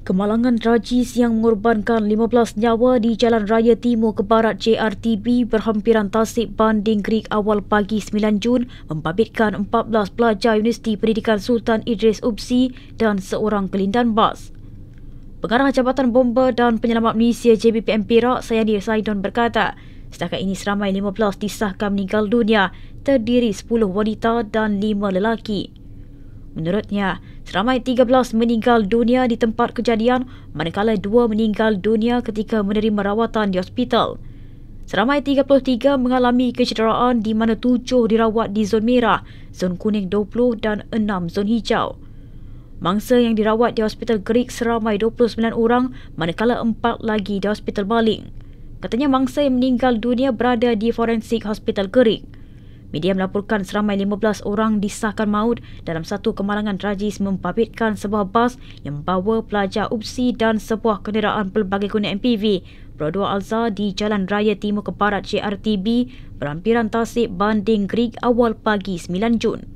Kemalangan tragis yang mengorbankan 15 nyawa di Jalan Raya Timur ke Barat JRTB berhampiran tasik banding Greek awal pagi 9 Jun membabitkan 14 pelajar Universiti Pendidikan Sultan Idris UPSI dan seorang kelindan bas. Pengarah Jabatan Bomba dan Penyelamat Malaysia JBPM Perak, Sayadi Saidon berkata, setakat ini seramai 15 disahkan meninggal dunia, terdiri 10 wanita dan 5 lelaki. Menurutnya, seramai 13 meninggal dunia di tempat kejadian, manakala 2 meninggal dunia ketika menerima rawatan di hospital. Seramai 33 mengalami kecederaan di mana 7 dirawat di zon merah, zon kuning 20 dan 6 zon hijau. Mangsa yang dirawat di Hospital Greek seramai 29 orang, manakala 4 lagi di Hospital Baling. Katanya mangsa yang meninggal dunia berada di Forensik Hospital Greek. Media melaporkan seramai 15 orang disahkan maut dalam satu kemalangan tragis membabitkan sebuah bas yang membawa pelajar UPSI dan sebuah kenderaan pelbagai guna MPV berdua Alza di Jalan Raya Timur ke Barat JRTB berhampiran tasik banding Greek awal pagi 9 Jun.